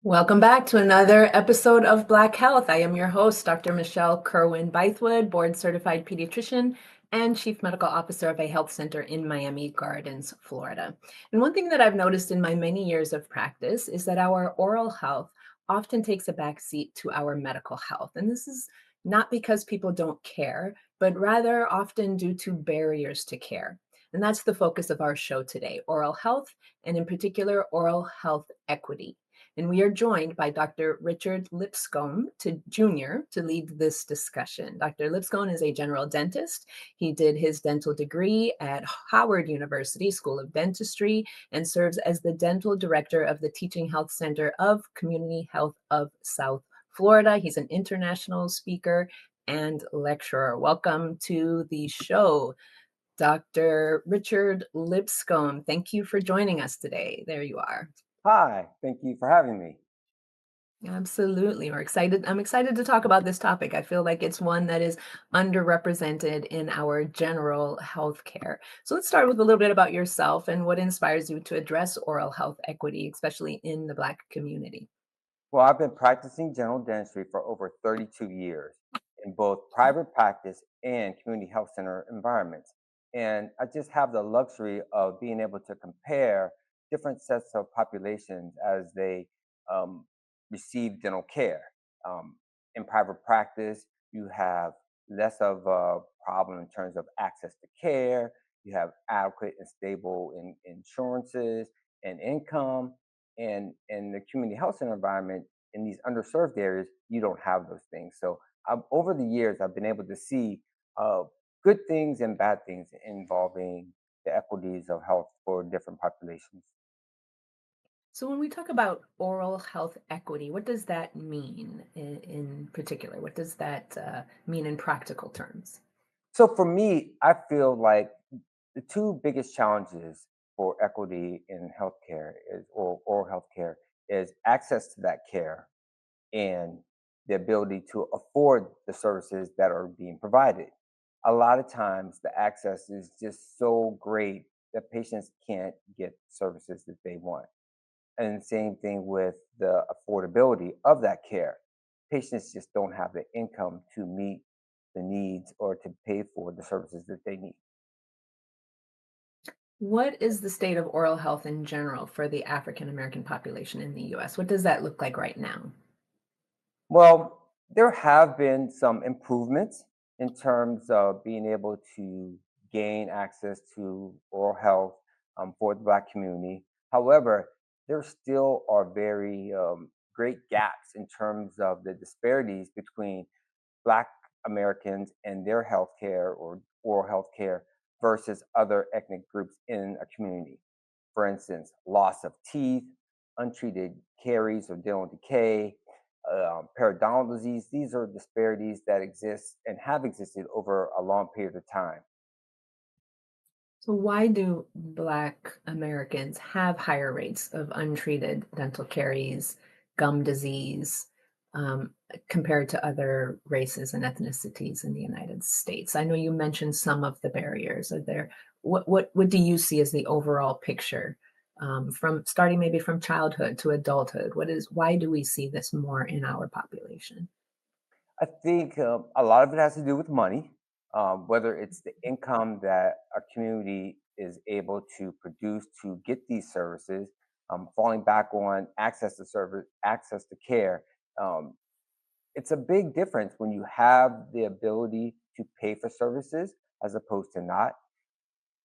Welcome back to another episode of Black Health. I am your host, Dr. Michelle Kerwin-Bythewood, board certified pediatrician and chief medical officer of a health center in Miami Gardens, Florida. And one thing that I've noticed in my many years of practice is that our oral health often takes a backseat to our medical health. And this is not because people don't care, but rather often due to barriers to care. And that's the focus of our show today, oral health, and in particular, oral health equity. And we are joined by Dr. Richard Lipscomb Jr. to lead this discussion. Dr. Lipscomb is a general dentist. He did his dental degree at Howard University School of Dentistry and serves as the dental director of the Teaching Health Center of Community Health of South Florida. He's an international speaker and lecturer. Welcome to the show, Dr. Richard Lipscomb. Thank you for joining us today. There you are. Hi, thank you for having me. Absolutely. We're excited. I'm excited to talk about this topic. I feel like it's one that is underrepresented in our general healthcare. So let's start with a little bit about yourself and what inspires you to address oral health equity, especially in the Black community. Well, I've been practicing general dentistry for over 32 years in both private practice and community health center environments. And I just have the luxury of being able to compare different sets of populations as they um, receive dental care. Um, in private practice, you have less of a problem in terms of access to care, you have adequate and stable insurances and income. And in the community health center environment, in these underserved areas, you don't have those things. So over the years, I've been able to see uh, good things and bad things involving the equities of health for different populations. So when we talk about oral health equity, what does that mean in particular? What does that mean in practical terms? So for me, I feel like the two biggest challenges for equity in healthcare is or oral healthcare is access to that care and the ability to afford the services that are being provided. A lot of times, the access is just so great that patients can't get services that they want. And same thing with the affordability of that care. Patients just don't have the income to meet the needs or to pay for the services that they need. What is the state of oral health in general for the African American population in the US? What does that look like right now? Well, there have been some improvements in terms of being able to gain access to oral health for the Black community. However, there still are very great gaps in terms of the disparities between Black Americans and their healthcare or oral health care versus other ethnic groups in a community. For instance, loss of teeth, untreated caries or dental decay, periodontal disease. These are disparities that exist and have existed over a long period of time. So why do Black Americans have higher rates of untreated dental caries, gum disease, compared to other races and ethnicities in the United States? I know you mentioned some of the barriers. Are there what do you see as the overall picture from starting maybe from childhood to adulthood? Why do we see this more in our population? I think a lot of it has to do with money, whether it's the income that a community is able to produce to get these services, falling back on access to service, access to care. Um, it's a big difference when you have the ability to pay for services as opposed to not.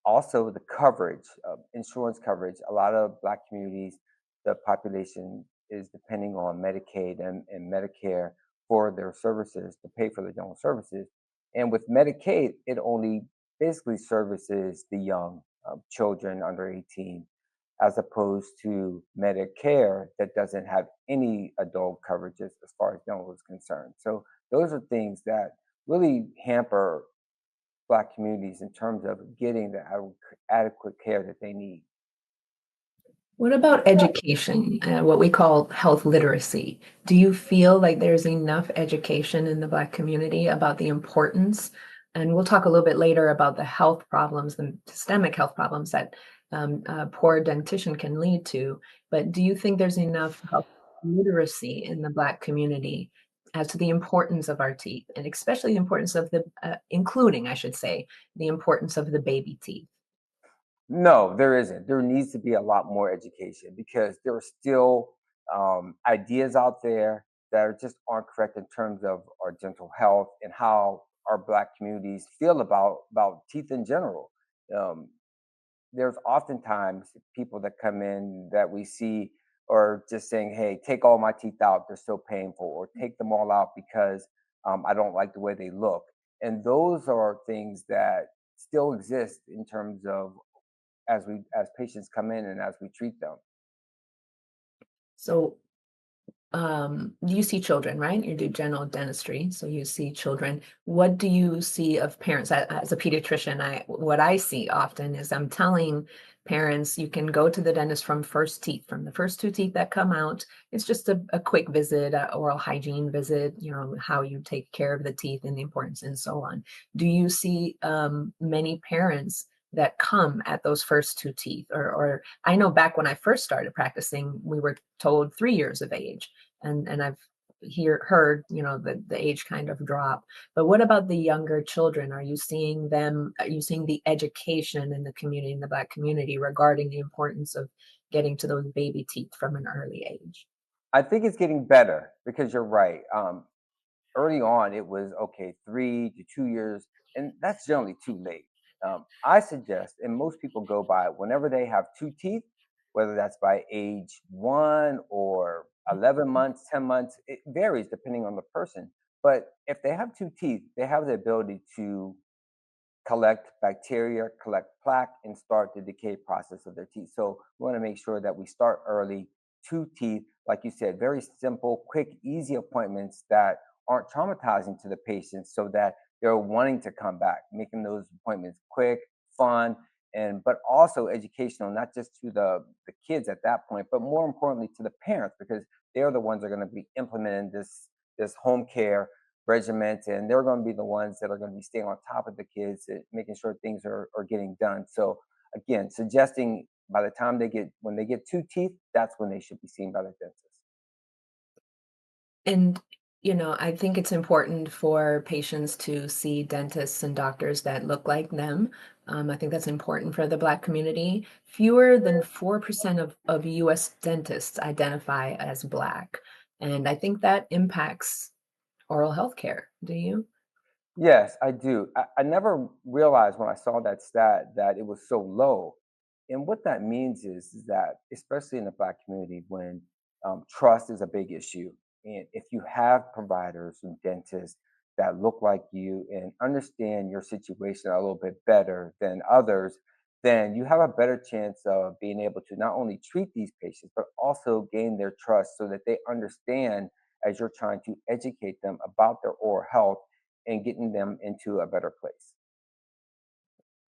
Also, the coverage, insurance coverage. A lot of Black communities, the population is depending on Medicaid and Medicare for their services to pay for their dental services. And with Medicaid, it only basically services the young children under 18, as opposed to Medicare that doesn't have any adult coverages as far as dental is concerned. So those are things that really hamper Black communities in terms of getting the adequate care that they need. What about education, what we call health literacy? Do you feel like there's enough education in the Black community about the importance? And we'll talk a little bit later about the health problems, the systemic health problems that poor dentition can lead to. But do you think there's enough health literacy in the Black community as to the importance of our teeth, and especially the importance of including, I should say, the importance of the baby teeth? No, there isn't. There needs to be a lot more education because there are still ideas out there that just aren't correct in terms of our dental health and how our Black communities feel about teeth in general. Um, there's oftentimes people that come in that we see or just saying, "Hey, take all my teeth out; they're so painful," or "Take them all out because I don't like the way they look." And those are things that still exist in terms of as patients come in and as we treat them. So, you see children, right? You do general dentistry, so you see children. What do you see of parents? As a pediatrician, what I see often is I'm telling parents you can go to the dentist from first teeth, from the first two teeth that come out. It's just a quick visit, a oral hygiene visit, how you take care of the teeth and the importance and so on. Do you see many parents that come at those first two teeth? Or I know back when I first started practicing, we were told 3 years of age, and I've heard, the age kind of drop. But what about the younger children? Are you seeing the education in the community, in the Black community, regarding the importance of getting to those baby teeth from an early age? I think it's getting better because you're right. Early on, it was okay, 3 to 2 years, and that's generally too late. I suggest, and most people go by it, whenever they have two teeth, whether that's by age 1 or 11 months, 10 months, it varies depending on the person. But if they have two teeth, they have the ability to collect bacteria, collect plaque, and start the decay process of their teeth. So we want to make sure that we start early. Two teeth, like you said, very simple, quick, easy appointments that aren't traumatizing to the patients so that they're wanting to come back, making those appointments quick, fun, and but also educational, not just to the kids at that point, but more importantly to the parents because they're the ones that are going to be implementing this home care regiment, and they're going to be the ones that are going to be staying on top of the kids and making sure things are getting done. So again, suggesting by the time when they get two teeth, that's when they should be seen by the dentist. And, I think it's important for patients to see dentists and doctors that look like them. I think that's important for the Black community. Fewer than 4% of US dentists identify as Black. And I think that impacts oral health care. Do you? Yes, I do. I never realized when I saw that stat that it was so low. And what that means is that, especially in the Black community, when trust is a big issue, and if you have providers and dentists that look like you and understand your situation a little bit better than others, then you have a better chance of being able to not only treat these patients, but also gain their trust so that they understand as you're trying to educate them about their oral health and getting them into a better place.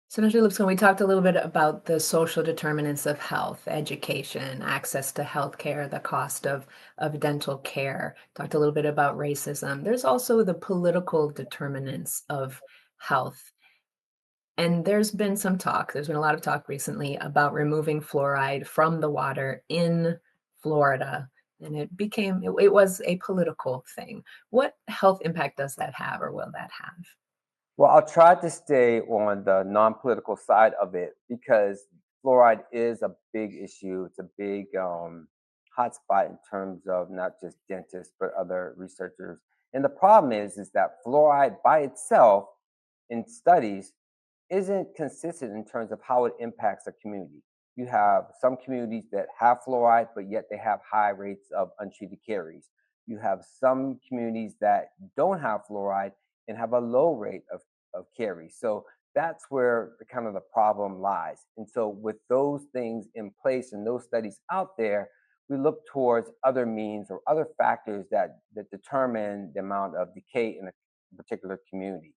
So, Dr. Lipscomb, we talked a little bit about the social determinants of health, education, access to healthcare, the cost of dental care. Talked a little bit about racism. There's also the political determinants of health. And there's been a lot of talk recently about removing fluoride from the water in Florida. And it was a political thing. What health impact does that have, or will that have? Well, I'll try to stay on the non-political side of it because fluoride is a big issue. It's a big hotspot in terms of not just dentists but other researchers. And the problem is that fluoride by itself in studies isn't consistent in terms of how it impacts a community. You have some communities that have fluoride, but yet they have high rates of untreated caries. You have some communities that don't have fluoride and have a low rate of caries. So that's where kind of the problem lies. And so with those things in place and those studies out there, we look towards other means or other factors that determine the amount of decay in a particular community.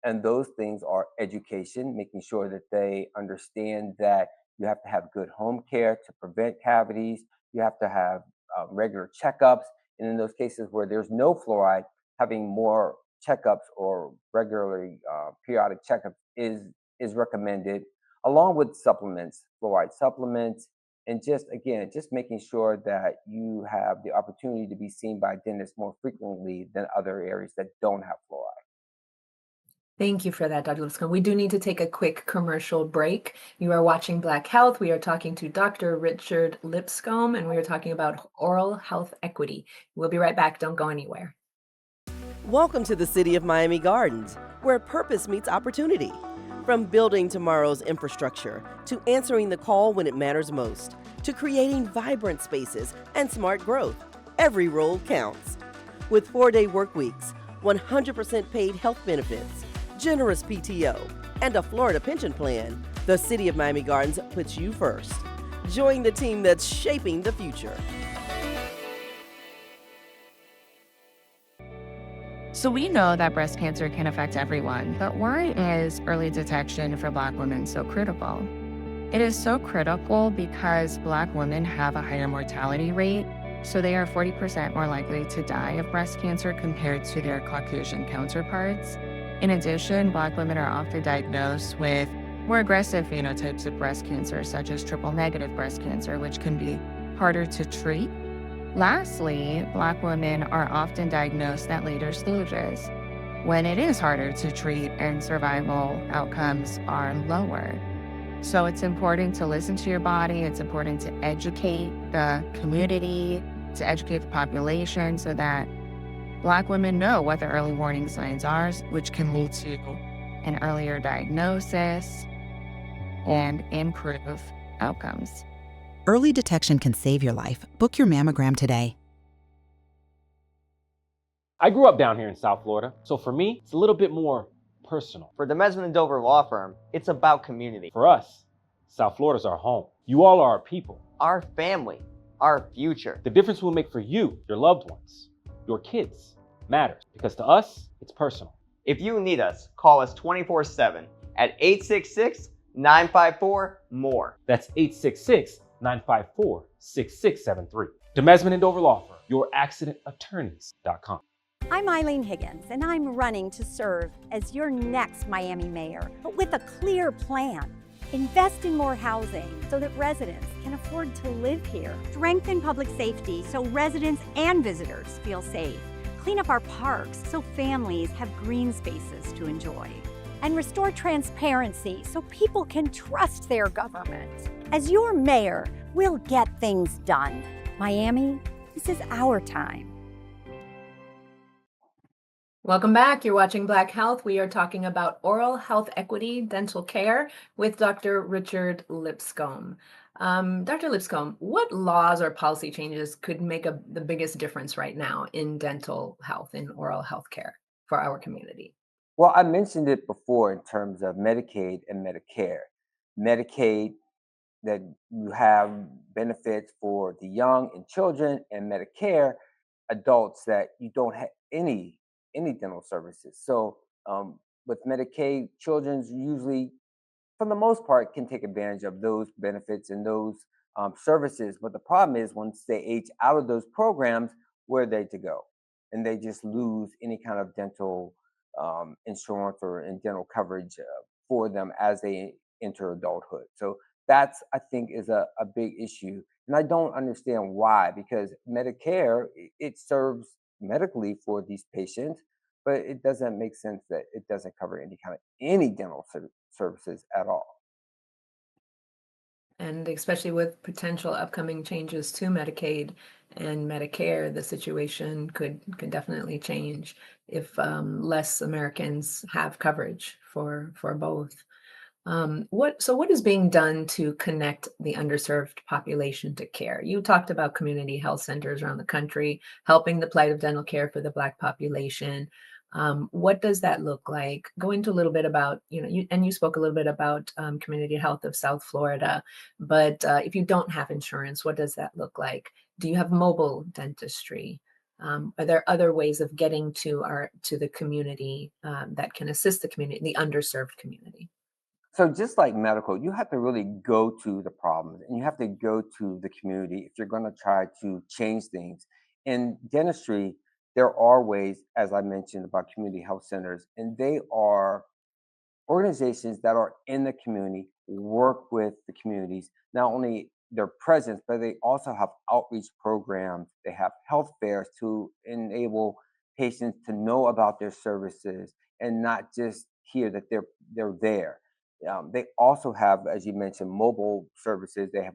And those things are education, making sure that they understand that you have to have good home care to prevent cavities. You have to have regular checkups. And in those cases where there's no fluoride, having more checkups or regularly periodic checkups is recommended, along with supplements, fluoride supplements, and just again, just making sure that you have the opportunity to be seen by dentists more frequently than other areas that don't have fluoride. Thank you for that, Dr. Lipscomb. We do need to take a quick commercial break. You are watching Black Health. We are talking to Dr. Richard Lipscomb, and we are talking about oral health equity. We'll be right back. Don't go anywhere. Welcome to the city of Miami Gardens, where purpose meets opportunity. From building tomorrow's infrastructure to answering the call when it matters most, to creating vibrant spaces and smart growth, every role counts. With 4-day work weeks, 100% paid health benefits, generous PTO, and a Florida pension plan, the city of Miami Gardens puts you first. Join the team that's shaping the future. So we know that breast cancer can affect everyone, but why is early detection for Black women so critical? It is so critical because Black women have a higher mortality rate, so they are 40% more likely to die of breast cancer compared to their Caucasian counterparts. In addition, Black women are often diagnosed with more aggressive phenotypes of breast cancer, such as triple-negative breast cancer, which can be harder to treat. Lastly, Black women are often diagnosed at later stages, when it is harder to treat and survival outcomes are lower. So it's important to listen to your body. It's important to educate the community, to educate the population so that Black women know what the early warning signs are, which can lead to an earlier diagnosis and improve outcomes. Early detection can save your life. Book your mammogram today. I grew up down here in South Florida, so for me, it's a little bit more personal. For the Mesman and Dover Law Firm, it's about community. For us, South Florida's our home. You all are our people. Our family, our future. The difference we'll make for you, your loved ones, your kids, matters. Because to us, it's personal. If you need us, call us 24/7 at 866-954-MORE. That's 866-954-6673. The Mesman and Dover Law Firm, youraccidentattorneys.com. I'm Eileen Higgins, and I'm running to serve as your next Miami mayor, but with a clear plan. Invest in more housing so that residents can afford to live here. Strengthen public safety so residents and visitors feel safe. Clean up our parks so families have green spaces to enjoy. And restore transparency so people can trust their government. As your mayor, we'll get things done. Miami, this is our time. Welcome back. You're watching Black Health. We are talking about oral health equity, dental care with Dr. Richard Lipscomb. Dr. Lipscomb, what laws or policy changes could make the biggest difference right now in dental health, in oral health care for our community? Well, I mentioned it before in terms of Medicaid and Medicare. Medicaid, that you have benefits for the young and children, and Medicare, adults that you don't have any dental services. So with Medicaid, children's usually, for the most part, can take advantage of those benefits and those services. But the problem is once they age out of those programs, where are they to go? And they just lose any kind of dental insurance or and dental coverage for them as they enter adulthood. So that's, I think, is a big issue. And I don't understand why, because Medicare, it serves medically for these patients, but it doesn't make sense that it doesn't cover any dental services at all. And especially with potential upcoming changes to Medicaid and Medicare, the situation could definitely change if less Americans have coverage for both. What is being done to connect the underserved population to care? You talked about community health centers around the country helping the plight of dental care for the Black population. What does that look like? Go into a little bit about, you spoke a little bit about community health of South Florida, but if you don't have insurance, what does that look like? Do you have mobile dentistry? Are there other ways of getting to the community that can assist the community, the underserved community? So just like medical, you have to really go to the problems and you have to go to the community if you're going to try to change things. In dentistry, there are ways, as I mentioned, about community health centers, and they are organizations that are in the community, work with the communities, not only their presence, but they also have outreach programs. They have health fairs to enable patients to know about their services and not just hear that they're there. They also have, as you mentioned, mobile services. They have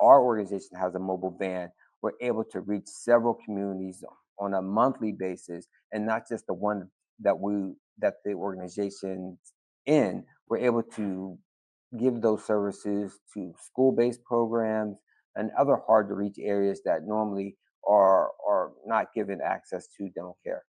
our organization has a mobile van. We're able to reach several communities on a monthly basis, and not just the one that the organization's in. We're able to give those services to school-based programs and other hard to reach areas that normally are not given access to dental care.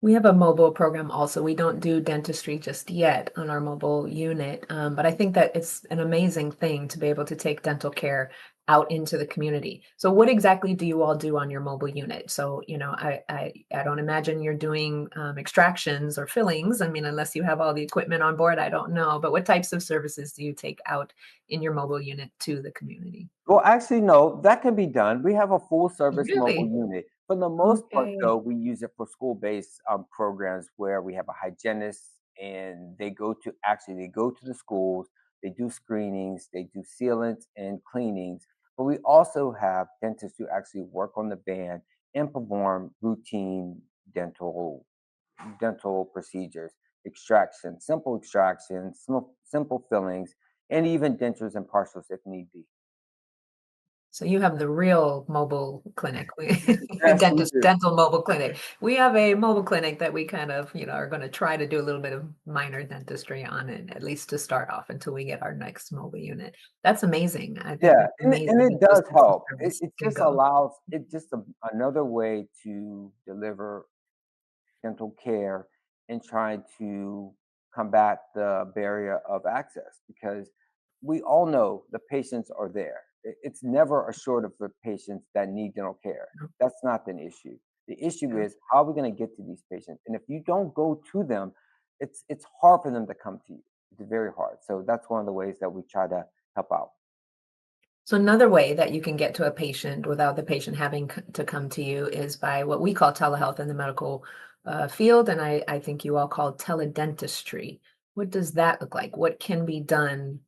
We have a mobile program also. We don't do dentistry just yet on our mobile unit, but I think that it's an amazing thing to be able to take dental care out into the community. So, what exactly do you all do on your mobile unit? So, I don't imagine you're doing extractions or fillings. I mean, unless you have all the equipment on board, I don't know. But what types of services do you take out in your mobile unit to the community? Well, actually, no, that can be done. We have a full service mobile Really? unit. For the most part, Okay. though, we use it for school-based programs where we have a hygienist and they go to the schools, they do screenings, they do sealants and cleanings. But we also have dentists who actually work on the van and perform routine dental dental procedures, extractions, simple fillings, and even dentures and partials if need be. So you have the real mobile clinic, we Yes, we do. dental mobile clinic. We have a mobile clinic that we kind of, are gonna try to do a little bit of minor dentistry on it, at least to start off until we get our next mobile unit. That's amazing. I think Yeah, that's and amazing it that those does types of help. It, services it can just go. allows it just another way to deliver dental care and trying to combat the barrier of access because we all know the patients are there. It's never a short of the patients that need dental care. That's not an issue. The issue Yeah. is how are we going to get to these patients? And if you don't go to them, it's hard for them to come to you. It's very hard. So that's one of the ways that we try to help out. So another way that you can get to a patient without the patient having to come to you is by what we call telehealth in the medical field, and I think you all call teledentistry. What does that look like? What can be done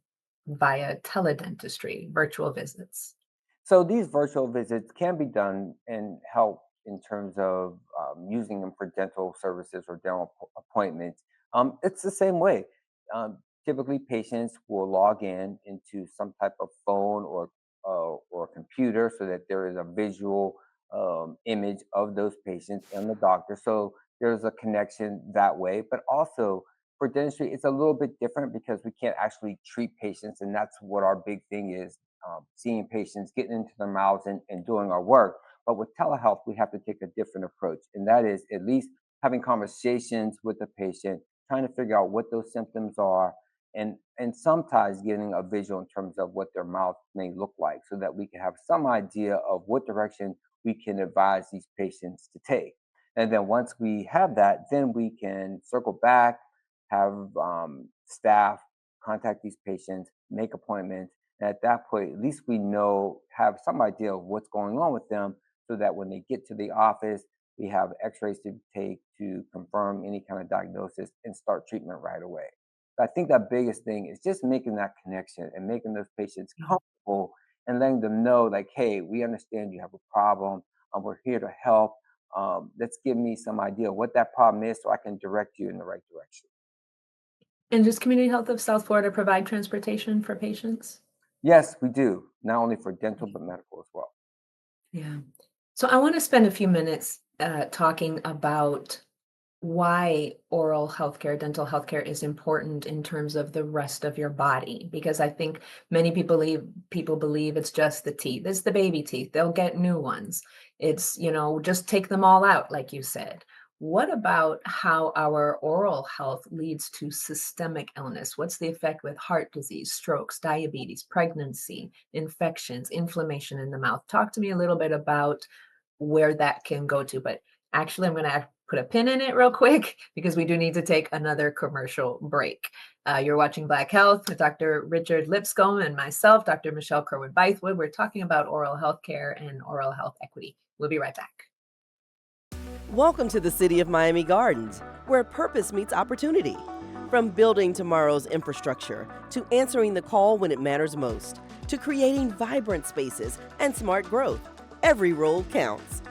via teledentistry, virtual visits? So these virtual visits can be done and help in terms of using them for dental services or dental appointments. It's the same way. Typically, patients will log in into some type of phone or computer so that there is a visual image of those patients and the doctor. So there's a connection that way. But also for dentistry, it's a little bit different because we can't actually treat patients, and that's what our big thing is seeing patients, getting into their mouths and doing our work. But with telehealth, we have to take a different approach, and that is at least having conversations with the patient, trying to figure out what those symptoms are, and sometimes getting a visual in terms of what their mouth may look like, so that we can have some idea of what direction we can advise these patients to take. And then once we have that, then we can circle back, have staff contact these patients, make appointments, and at that point, at least we know, have some idea of what's going on with them so that when they get to the office, we have x-rays to take to confirm any kind of diagnosis and start treatment right away. I think the biggest thing is just making that connection and making those patients Yeah. comfortable and letting them know, like, hey, we understand you have a problem. We're here to help. Let's give me some idea of what that problem is so I can direct you in the right direction. And does Community Health of South Florida provide transportation for patients? Yes, we do, not only for dental, but medical as well. Yeah. So I want to spend a few minutes talking about why oral healthcare, dental healthcare is important in terms of the rest of your body, because I think many people believe it's just the teeth. It's the baby teeth. They'll get new ones. It's, just take them all out, like you said. What about how our oral health leads to systemic illness? What's the effect with heart disease, strokes, diabetes, pregnancy, infections, inflammation in the mouth? Talk to me a little bit about where that can go to. But actually, I'm going to put a pin in it real quick because we do need to take another commercial break. You're watching Black Health with Dr. Richard Lipscomb and myself, Dr. Michelle Kerwin-Bythewood. We're talking about oral health care and oral health equity. We'll be right back. Welcome to the City of Miami Gardens, where purpose meets opportunity. From building tomorrow's infrastructure to answering the call when it matters most, to creating vibrant spaces and smart growth, every role counts.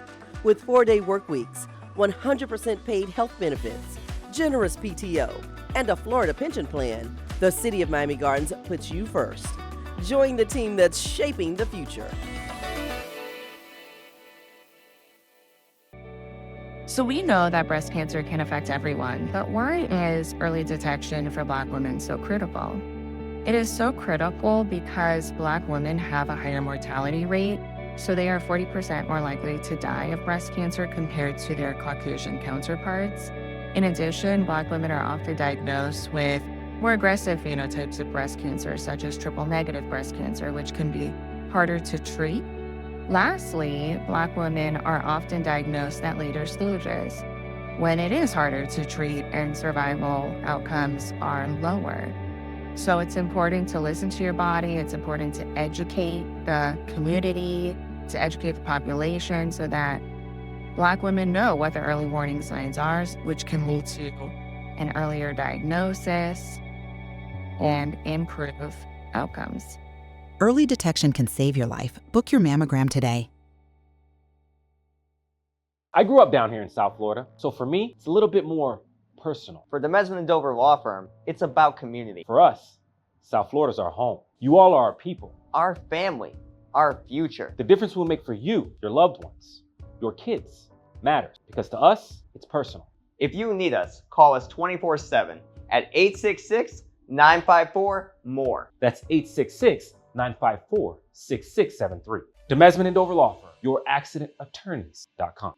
With 4-day work weeks, 100% paid health benefits, generous PTO, and a Florida pension plan, the City of Miami Gardens puts you first. Join the team that's shaping the future. So we know that breast cancer can affect everyone, but why is early detection for Black women so critical? It is so critical because Black women have a higher mortality rate, so they are 40% more likely to die of breast cancer compared to their Caucasian counterparts. In addition, Black women are often diagnosed with more aggressive phenotypes of breast cancer, such as triple-negative breast cancer, which can be harder to treat. Lastly, Black women are often diagnosed at later stages, when it is harder to treat and survival outcomes are lower. So it's important to listen to your body. It's important to educate the community, to educate the population so that Black women know what the early warning signs are, which can lead to an earlier diagnosis and improve outcomes. Early detection can save your life. Book your mammogram today. I grew up down here in South Florida, so for me, it's a little bit more personal. For the Mesman and Dover Law Firm, it's about community. For us, South Florida's our home. You all are our people. Our family, our future. The difference we'll make for you, your loved ones, your kids, matters because to us, it's personal. If you need us, call us 24/7 at 866-954-MORE. That's 866-954-6673. The Mesman and Dover Law Firm, youraccidentattorneys.com.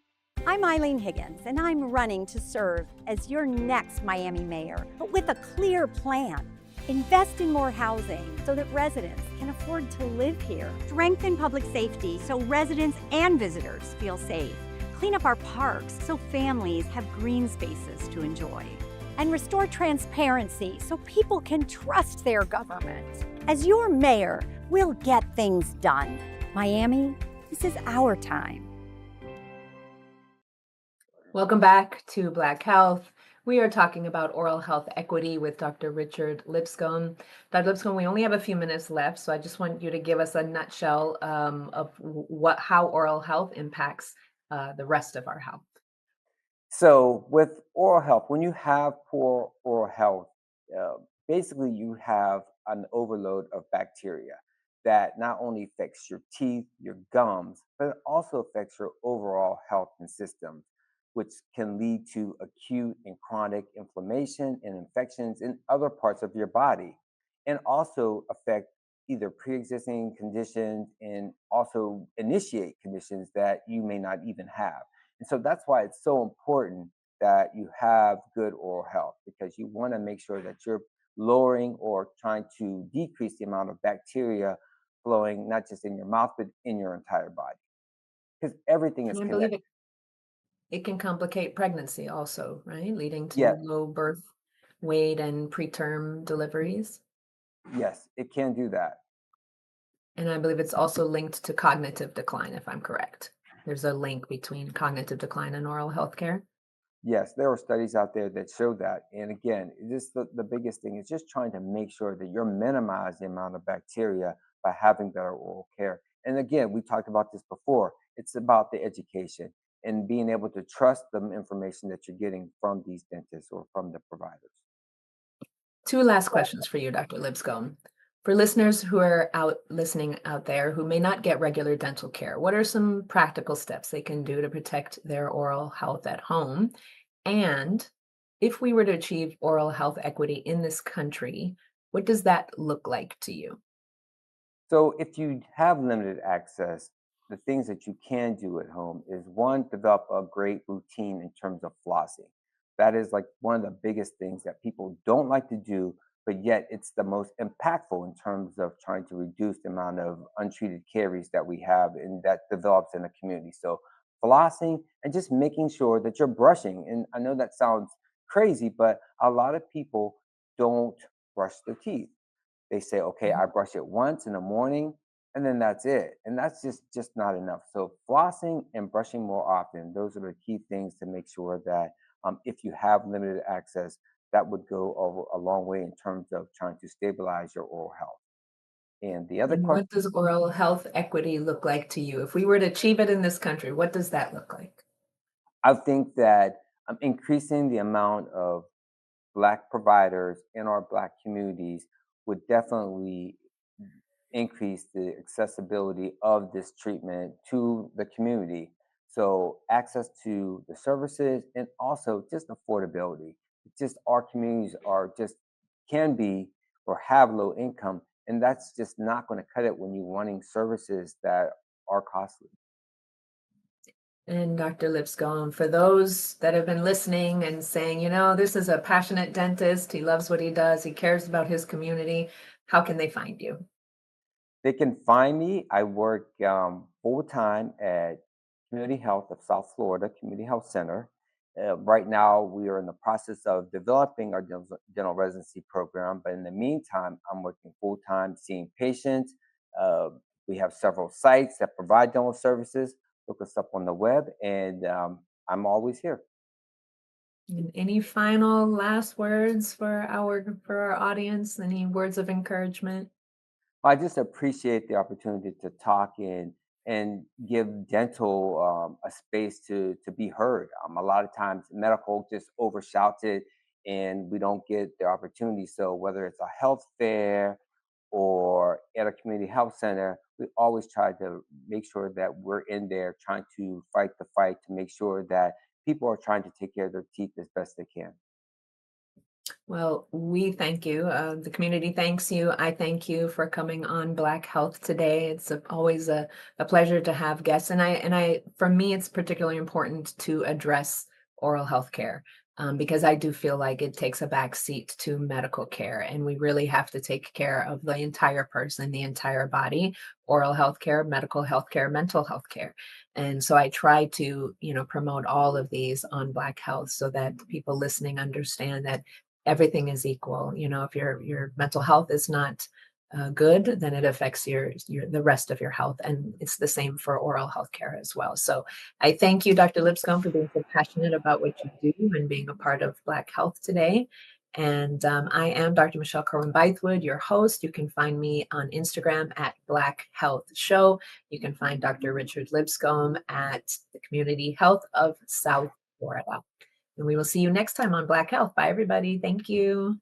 I'm Eileen Higgins, and I'm running to serve as your next Miami mayor, but with a clear plan. Invest in more housing so that residents can afford to live here. Strengthen public safety so residents and visitors feel safe. Clean up our parks so families have green spaces to enjoy. And restore transparency so people can trust their government. As your mayor, we'll get things done. Miami, this is our time. Welcome back to Black Health. We are talking about oral health equity with Dr. Richard Lipscomb. Dr. Lipscomb, we only have a few minutes left, so I just want you to give us a nutshell of how oral health impacts the rest of our health. So with oral health, when you have poor oral health, basically you have an overload of bacteria that not only affects your teeth, your gums, but it also affects your overall health and systems, which can lead to acute and chronic inflammation and infections in other parts of your body, and also affect either pre-existing conditions and also initiate conditions that you may not even have. And so that's why it's so important that you have good oral health, because you want to make sure that you're lowering or trying to decrease the amount of bacteria flowing, not just in your mouth, but in your entire body. Because everything is And I believe connected. it can complicate pregnancy also, right? Leading to Yeah, low birth weight and preterm deliveries. yes, it can do that. And I believe it's also linked to cognitive decline, if I'm correct. There's a link between cognitive decline and oral health care. Yes, there are studies out there that show that. And again, this the biggest thing is just trying to make sure that you're minimizing the amount of bacteria by having better oral care. And again, we talked about this before. It's about the education and being able to trust the information that you're getting from these dentists or from the providers. Two last questions for you, Dr. Lipscomb. For listeners who are listening out there who may not get regular dental care, what are some practical steps they can do to protect their oral health at home? And if we were to achieve oral health equity in this country, what does that look like to you? So if you have limited access, the things that you can do at home is one, develop a great routine in terms of flossing. That is like one of the biggest things that people don't like to do, but yet it's the most impactful in terms of trying to reduce the amount of untreated caries that we have and that develops in a community. So flossing and just making sure that you're brushing. And I know that sounds crazy, but a lot of people don't brush their teeth. They say, okay, Mhm. I brush it once in the morning and then that's it. And that's just not enough. So flossing and brushing more often, those are the key things to make sure that if you have limited access, that would go a long way in terms of trying to stabilize your oral health. And the other And question, what does oral health equity look like to you? If we were to achieve it in this country, what does that look like? I think that increasing the amount of Black providers in our Black communities would definitely increase the accessibility of this treatment to the community. So, access to the services and also just affordability. It's just our communities are just can be or have low income, and that's just not going to cut it when you're wanting services that are costly. And Dr. Lipscomb, for those that have been listening and saying, this is a passionate dentist, he loves what he does, he cares about his community, how can they find you? They can find me. I work full time at Community Health of South Florida Community Health Center. Right now, we are in the process of developing our dental residency program, but in the meantime, I'm working full time seeing patients. Uh, we have several sites that provide dental services. Look us up on the web, and I'm always here. And any final last words for our audience? Any words of encouragement? I just appreciate the opportunity to talk and give dental a space to be heard. A lot of times, medical just overshouted, and we don't get the opportunity. So whether it's a health fair or at a community health center, we always try to make sure that we're in there trying to fight the fight to make sure that people are trying to take care of their teeth as best they can. Well, we thank you. The community thanks you. I thank you for coming on Black Health today. It's always a pleasure to have guests. For me, it's particularly important to address oral health care because I do feel like it takes a back seat to medical care. And we really have to take care of the entire person, the entire body, oral health care, medical health care, mental health care. And so I try to, promote all of these on Black Health so that people listening understand that everything is equal. If your mental health is not good, then it affects your the rest of your health, and it's the same for oral health care as well. So I thank you, Dr. Lipscomb, for being so passionate about what you do and being a part of Black Health today. And I am Dr. Michelle Kerwin-Bythewood, your host. You can find me on Instagram at Black Health Show. You can find Dr. Richard Lipscomb at the Community Health of South Florida. And we will see you next time on Black Health. Bye, everybody. Thank you.